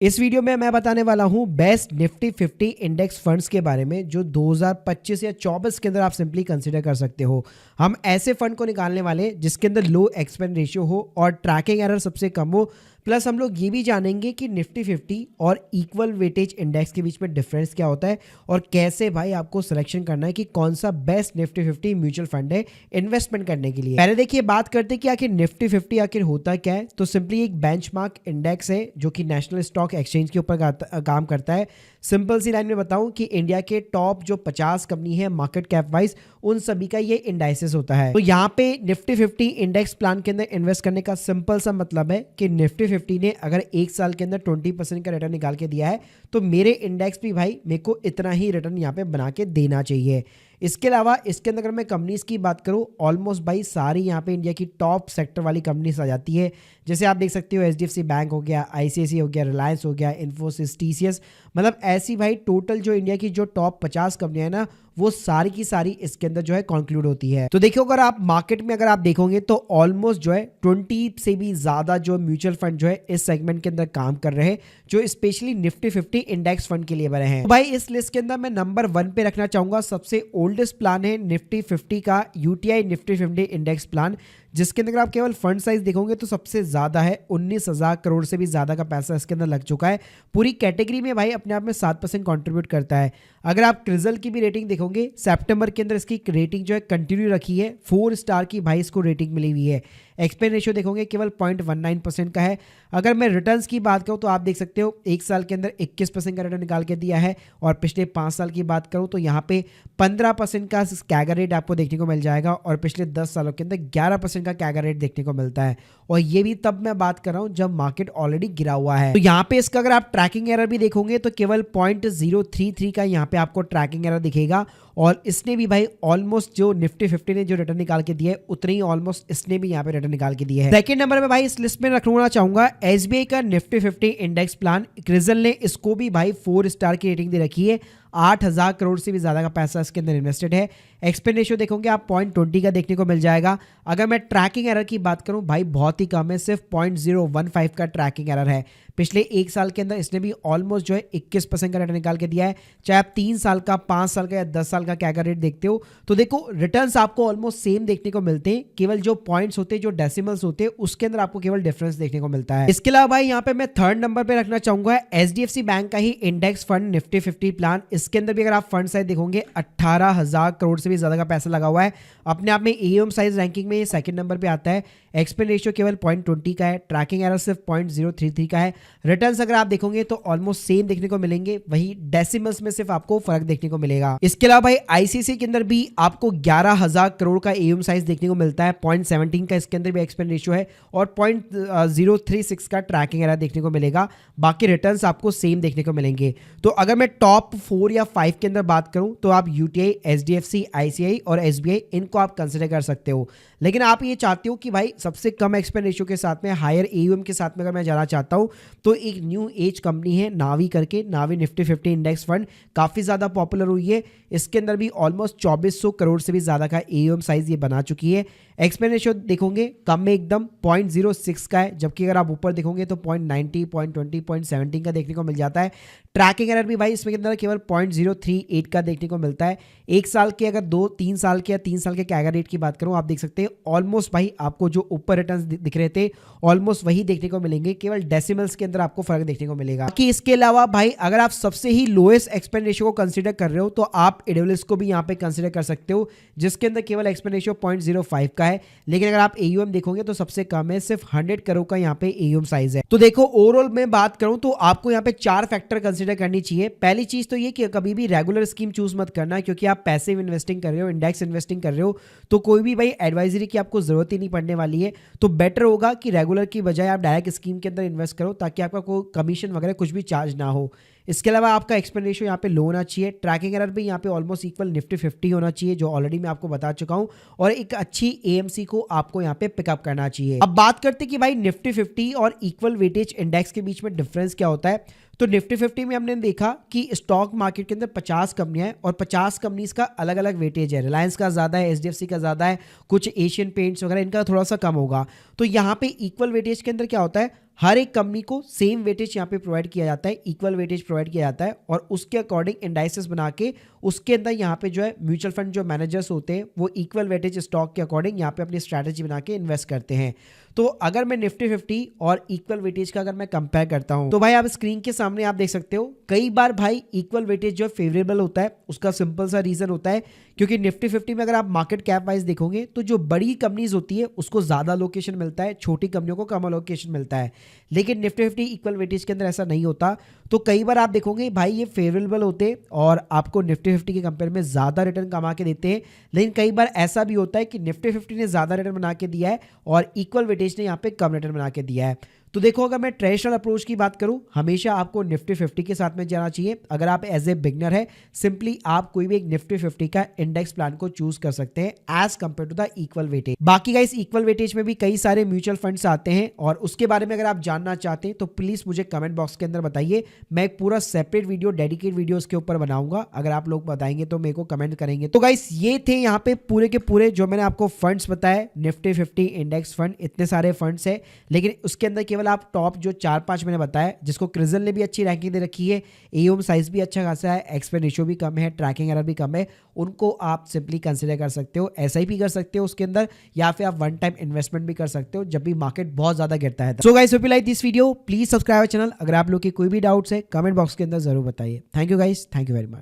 इस वीडियो में मैं बताने वाला हूं बेस्ट निफ्टी 50 इंडेक्स फंड्स के बारे में जो 2025 या 24 के अंदर आप सिंपली कंसीडर कर सकते हो। हम ऐसे फंड को निकालने वाले जिसके अंदर लो एक्सपेंस रेशियो हो और ट्रैकिंग एरर सबसे कम हो। प्लस हम लोग ये भी जानेंगे कि निफ्टी 50 और इक्वल वेटेज इंडेक्स के बीच में डिफरेंस क्या होता है और कैसे भाई आपको सिलेक्शन करना है कि कौन सा बेस्ट निफ्टी 50 म्यूचुअल फंड है इन्वेस्टमेंट करने के लिए। पहले देखिए बात करते हैं कि आखिर निफ्टी 50 आखिर होता क्या है। तो सिंपली एक बेंचमार्क इंडेक्स है जो कि नेशनल स्टॉक एक्सचेंज के ऊपर काम करता है। सिंपल सी लाइन में बताऊं कि इंडिया के टॉप जो 50 कंपनी है मार्केट कैप वाइज उन सभी का ये इंडाइसेस होता है। तो यहाँ पे निफ्टी 50 इंडेक्स प्लान के अंदर इन्वेस्ट करने का सिंपल सा मतलब है कि निफ्टी 50 ने अगर एक साल के अंदर 20% का रिटर्न निकाल के दिया है तो मेरे इंडेक्स भी भाई मेरे को इतना ही रिटर्न यहाँ पे बना के देना चाहिए। इसके अलावा इसके अंदर अगर मैं कंपनीज की बात करूं ऑलमोस्ट भाई सारी यहाँ पे इंडिया की टॉप सेक्टर वाली कंपनीज आ जाती है। जैसे आप देख सकते हो एचडीएफसी बैंक हो गया, आईसीआईसी हो गया, रिलायंस हो गया, इन्फोसिस, टीसीएस, मतलब ऐसी भाई टोटल जो इंडिया की जो टॉप 50 कंपनियां है ना वो सारी की सारी इसके अंदर जो है कंक्लूड होती है। तो देखियो अगर आप मार्केट में अगर आप देखोगे तो ऑलमोस्ट जो है 20 से भी ज्यादा जो म्यूचुअल फंड जो है इस सेगमेंट के अंदर काम कर रहे हैं जो स्पेशली निफ्टी 50 इंडेक्स फंड के लिए बने हैं। तो भाई इस लिस्ट के अंदर मैं नंबर 1 पे रखना चाहूंगा सबसे ओल्डेस्ट प्लान है निफ्टी 50 का यूटीआई निफ्टी 50 इंडेक्स प्लान, जिसके अंदर आप केवल फंड साइज देखोगे तो सबसे ज्यादा है 19,000 करोड़ से भी ज्यादा का पैसा इसके अंदर लग चुका है। पूरी कैटेगरी में भाई अपने आप में 7% कंट्रीब्यूट करता है। अगर आप क्रिजल की भी रेटिंग देखोगे सितंबर के अंदर इसकी रेटिंग जो है कंटिन्यू रखी है, 4 स्टार की भाई इसको रेटिंग मिली हुई है। एक्सपेंस रेशियो देखोगे केवल 0.19% का है। अगर मैं रिटर्न्स की बात करूं तो आप देख सकते हो एक साल के अंदर 21% का रिटर्न निकाल के दिया है और पिछले 5 साल की बात करूं तो यहाँ पे 15% का कैगर रेट आपको देखने को मिल जाएगा और पिछले 10 सालों के अंदर 11% का कैगर रेट देखने को मिलता है। और ये भी तब मैं बात कर रहा हूं जब मार्केट ऑलरेडी गिरा हुआ है। तो यहाँ पे इसका अगर आप ट्रैकिंग एरर भी देखोगे तो केवल 0.033 का यहाँ पे आपको ट्रैकिंग एरर दिखेगा और इसने भी भाई ऑलमोस्ट जो निफ्टी 50 ने जो रिटर्न निकाल के दिया है उतने ही ऑलमोस्ट इसने भी यहाँ पे रिटर्न निकाल के दिया है। सेकंड नंबर पे भाई इस लिस्ट में रखना चाहूंगा एसबीआई का निफ्टी 50 इंडेक्स प्लान। क्रिजल ने इसको भी भाई 4 स्टार की रेटिंग दे रखी है। 8,000 करोड़ से भी ज्यादा का पैसा इसके अंदर इन्वेस्टेड है। एक्सपेंस रेशियो देखोगे आप 0.20 का देखने को मिल जाएगा। अगर मैं ट्रैकिंग एरर की बात करूं भाई बहुत ही कम है, सिर्फ 0.015 का ट्रैकिंग एरर है। पिछले एक साल के अंदर इसने भी ऑलमोस्ट जो है 21% का रिटर्न निकाल के दिया है। चाहे आप 3 साल का, 5 साल का या 10 साल का कैगर रेट देखते हो तो देखो रिटर्न्स आपको ऑलमोस्ट सेम देखने को मिलते हैं, केवल जो पॉइंट्स होते हैं जो डेसिमल्स होते हैं उसके अंदर आपको केवल डिफरेंस देखने को मिलता है। इसके अलावा भाई यहाँ पे मैं थर्ड नंबर पे रखना चाहूंगा एचडीएफसी बैंक का ही इंडेक्स फंड निफ्टी 50 प्लान। इसके अंदर भी अगर आप फंड साइज देखोगे 18,000 करोड़ से भी ज्यादा का पैसा लगा हुआ है। अपने आप में एयूएम साइज रैंकिंग में ये सेकंड नंबर पे आता है। एक्सपेंस रेशियो केवल 0.20 का है। ट्रैकिंग एरर सिर्फ 0.033 का है। रिटर्न्स अगर आप देखोगे तो ऑलमोस्ट सेम देखने को मिलेंगे, वही डेसिमल्स में सिर्फ आपको फर्क देखने को मिलेगा। इसके अलावा भाई आईसीसी के अंदर भी आपको 11,000 करोड़ का एयूएम साइज देखने को मिलता है। 0.17 का इसके अंदर भी एक्सपेंस रेशियो है और 0.036 का ट्रैकिंग एरर देखने को मिलेगा। बाकी रिटर्न्स आपको सेम देखने को मिलेंगे। तो अगर मैं टॉप 4 या 5 के अंदर बात करूं तो आप यूटीआई, एचडीएफसी, आईसीआई और एसबीआई इनको आप कंसिडर कर सकते हो। लेकिन आप ये चाहते हो कि भाई सबसे कम एक्सपेंस रेशियो के साथ में हायर एयूएम के साथ में अगर मैं जाना चाहता हूं तो एक न्यू एज कंपनी है नावी करके, नावी निफ्टी 50 इंडेक्स फंड काफी ज्यादा पॉपुलर हुई है। इसके अंदर भी ऑलमोस्ट 2400 करोड़ से भी ज्यादा का एयूएम साइज ये बना चुकी है। एक्सपेंस रेशियो देखोगे कम में एकदम 0.06 का है, जबकि अगर आप ऊपर देखोगे तो 0.90, 0.20, 0.17 का देखने को मिल जाता है। ट्रैकिंग एरर भी भाई इसमें के अंदर केवल 0.038 का देखने को मिलता है। एक साल के अगर 2-3 साल के या 3 साल के कैगर रेट की बात करूं आप देख सकते हैं ऑलमोस्ट भाई आपको जो ऊपर रिटर्न्स दिख रहे थे ऑलमोस्ट वही देखने को मिलेंगे, केवल डेसिमल्स के अंदर आपको फर्क देखने को मिलेगा। कि इसके अलावा भाई अगर आप सबसे ही लोएस्ट एक्सपेंस रेशियो को कंसीडर कर रहे हो तो आप एडब्ल्यूएस को भी यहाँ पे कंसीडर कर सकते हो, जिसके अंदर केवल एक्सपेंस रेशियो 0.05 का है। लेकिन अगर आप एयूएम देखोगे तो सबसे कम है, सिर्फ 100 करोड़ का यहाँ पे एयूएम साइज है। तो देखो ओवरऑल में बात करूं तो आपको यहाँ पे 4 फैक्टर कंसीडर करनी चाहिए। पहली चीज तो ये कि कभी भी रेगुलर स्कीम चूज मत करना, क्योंकि आप पैसिव इन्वेस्टिंग कर रहे हो, इंडेक्स इन्वेस्टिंग कर रहे हो तो कोई भी भाई एडवाइजरी की आपको जरूरत ही नहीं पड़ने वाली है। तो बेटर होगा कि रेगुलर की बजाय आप डायरेक्ट स्कीम के अंदर इन्वेस्ट करो ताकि आपका कोई कमीशन वगैरह कुछ भी चार्ज ना हो। इसके अलावा आपका एक्सपेंस रेशियो यहाँ पे लो होना चाहिए। ट्रैकिंग एरर भी यहाँ पे ऑलमोस्ट इक्वल निफ्टी 50 होना चाहिए, जो ऑलरेडी मैं आपको बता चुका हूँ, और एक अच्छी एएमसी को आपको यहाँ पे पिकअप करना चाहिए। अब बात करते हैं कि भाई निफ्टी 50 और इक्वल वेटेज इंडेक्स के बीच में डिफरेंस क्या होता है। तो निफ्टी 50 में हमने देखा कि स्टॉक मार्केट के अंदर 50 कंपनियां हैं और 50 कंपनीज का अलग अलग वेटेज है। रिलायंस का ज़्यादा है, एचडीएफसी का ज़्यादा है, कुछ एशियन पेंट्स वगैरह इनका थोड़ा सा कम होगा। तो यहाँ पे इक्वल वेटेज के अंदर क्या होता है, हर एक कंपनी को सेम वेटेज यहाँ पे प्रोवाइड किया जाता है, इक्वल वेटेज प्रोवाइड किया जाता है और उसके अकॉर्डिंग इंडाइसेस बना के उसके अंदर यहाँ पे जो है म्यूचुअल फंड जो मैनेजर्स होते हैं वो इक्वल वेटेज स्टॉक के अकॉर्डिंग यहाँ पे अपनी स्ट्रैटेजी बना के इन्वेस्ट करते हैं। तो अगर मैं निफ्टी 50 और इक्वल वेटेज का अगर मैं कंपेयर करता हूं तो भाई आप स्क्रीन के सामने आप देख सकते हो कई बार भाई इक्वल वेटेज जो फेवरेबल होता है। उसका सिंपल सा रीजन होता है क्योंकि निफ्टी 50 में अगर आप मार्केट कैप वाइज देखोगे तो जो बड़ी कंपनीज होती है उसको ज्यादा लोकेशन मिलता है, छोटी कंपनियों को कम लोकेशन मिलता है। लेकिन निफ्टी 50 इक्वल वेटेज के अंदर ऐसा नहीं होता। तो कई बार आप देखोगे भाई ये फेवरेबल होते और आपको निफ्टी 50 के कंपेयर में ज्यादा रिटर्न कमा के देते हैं। लेकिन कई बार ऐसा भी होता है कि निफ्टी 50 ने ज्यादा रिटर्न बना के दिया है और इक्वल वेटेज ने यहाँ पे कम रिटर्न बना के दिया है। तो देखो अगर मैं ट्रेडिशनल अप्रोच की बात करूं, हमेशा आपको निफ्टी 50 के साथ में जाना चाहिए। अगर आप एज ए बिगनर है सिंपली आप कोई भी एक निफ्टी 50 का इंडेक्स प्लान को चूज कर सकते हैं as compare to the equal weightage. बाकी गाइस इक्वल वेटेज में भी कई सारे म्यूचुअल फंड्स आते हैं और उसके बारे में अगर आप जानना चाहते हैं तो प्लीज मुझे कमेंट बॉक्स के अंदर बताइए। मैं एक पूरा सेपरेट वीडियो डेडिकेट वीडियो उसके ऊपर बनाऊंगा। अगर आप लोग बताएंगे तो मेरे को कमेंट करेंगे। तो गाइस ये थे यहाँ पे पूरे के पूरे जो मैंने आपको फंड्स बताए, निफ्टी 50 इंडेक्स फंड। इतने सारे फंड्स है लेकिन उसके अंदर केवल आप टॉप जो 4-5 मैंने बताया जिसको क्रिजल ने भी अच्छी रैंकिंग दे रखी है, एओएम साइज भी अच्छा खासा है, एक्सपेंस रेशियो भी कम है, ट्रैकिंग एरर भी कम है, उनको आप सिंपली कंसीडर कर सकते हो। एसआईपी कर सकते हो उसके अंदर या फिर आप वन टाइम इन्वेस्टमेंट भी कर सकते हो जब भी मार्केट बहुत ज्यादा गिरता है। So guys hope you like this video, please subscribe channel. अगर आप लोग की कोई भी डाउट्स है कमेंट बॉक्स के अंदर जरूर बताइए। Thank you guys, thank you very much.